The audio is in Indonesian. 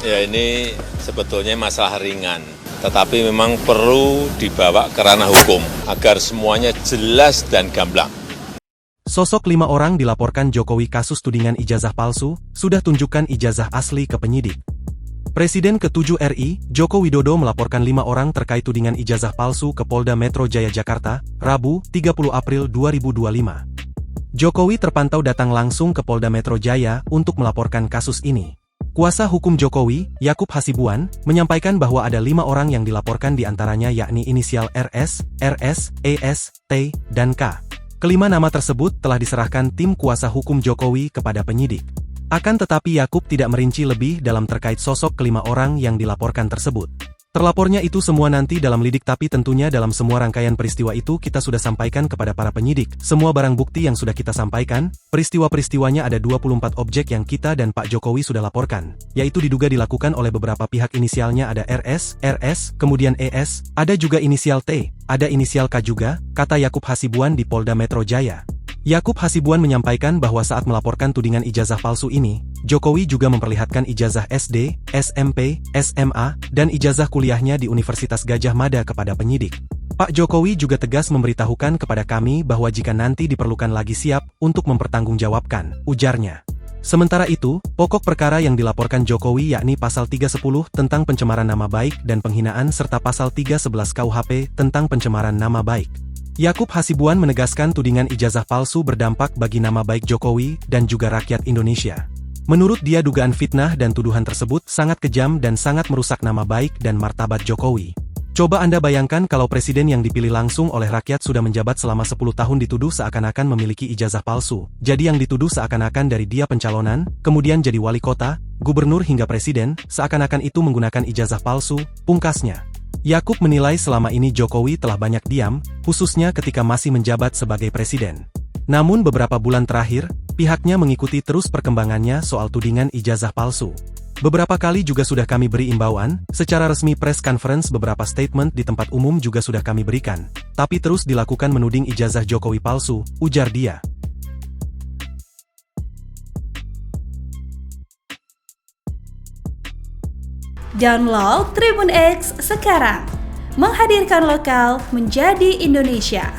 Ya ini sebetulnya masalah ringan, tetapi memang perlu dibawa ke ranah hukum agar semuanya jelas dan gamblang. Sosok 5 orang dilaporkan Jokowi kasus tudingan ijazah palsu, sudah tunjukkan ijazah asli ke penyidik. Presiden ke-7 RI, Joko Widodo melaporkan 5 orang terkait tudingan ijazah palsu ke Polda Metro Jaya Jakarta, Rabu, 30 April 2025. Jokowi terpantau datang langsung ke Polda Metro Jaya untuk melaporkan kasus ini. Kuasa hukum Jokowi, Yakub Hasibuan, menyampaikan bahwa ada 5 orang yang dilaporkan diantaranya yakni inisial RS, RS, ES, T, dan K. Kelima nama tersebut telah diserahkan tim kuasa hukum Jokowi kepada penyidik. Akan tetapi Yakub tidak merinci lebih dalam terkait sosok kelima orang yang dilaporkan tersebut. Terlapornya itu semua nanti dalam lidik, tapi tentunya dalam semua rangkaian peristiwa itu kita sudah sampaikan kepada para penyidik. Semua barang bukti yang sudah kita sampaikan, peristiwa-peristiwanya ada 24 objek yang kita dan Pak Jokowi sudah laporkan, yaitu diduga dilakukan oleh beberapa pihak. Inisialnya ada RS, RS, kemudian ES, ada juga inisial T, ada inisial K juga, kata Yakub Hasibuan di Polda Metro Jaya. Yakub Hasibuan menyampaikan bahwa saat melaporkan tudingan ijazah palsu ini, Jokowi juga memperlihatkan ijazah SD, SMP, SMA, dan ijazah kuliahnya di Universitas Gadjah Mada kepada penyidik. Pak Jokowi juga tegas memberitahukan kepada kami bahwa jika nanti diperlukan lagi siap untuk mempertanggungjawabkan, ujarnya. Sementara itu, pokok perkara yang dilaporkan Jokowi yakni pasal 310 tentang pencemaran nama baik dan penghinaan serta pasal 311 KUHP tentang pencemaran nama baik. Yakub Hasibuan menegaskan tudingan ijazah palsu berdampak bagi nama baik Jokowi dan juga rakyat Indonesia. Menurut dia dugaan fitnah dan tuduhan tersebut sangat kejam dan sangat merusak nama baik dan martabat Jokowi. Coba Anda bayangkan kalau presiden yang dipilih langsung oleh rakyat sudah menjabat selama 10 tahun dituduh seakan-akan memiliki ijazah palsu. Jadi yang dituduh seakan-akan dari dia pencalonan, kemudian jadi wali kota, gubernur hingga presiden, seakan-akan itu menggunakan ijazah palsu, pungkasnya. Yakub menilai selama ini Jokowi telah banyak diam, khususnya ketika masih menjabat sebagai presiden. Namun beberapa bulan terakhir, pihaknya mengikuti terus perkembangannya soal tudingan ijazah palsu. Beberapa kali juga sudah kami beri imbauan, secara resmi press conference beberapa statement di tempat umum juga sudah kami berikan. Tapi terus dilakukan menuding ijazah Jokowi palsu, ujar dia. Download Tribun X sekarang, menghadirkan lokal menjadi Indonesia.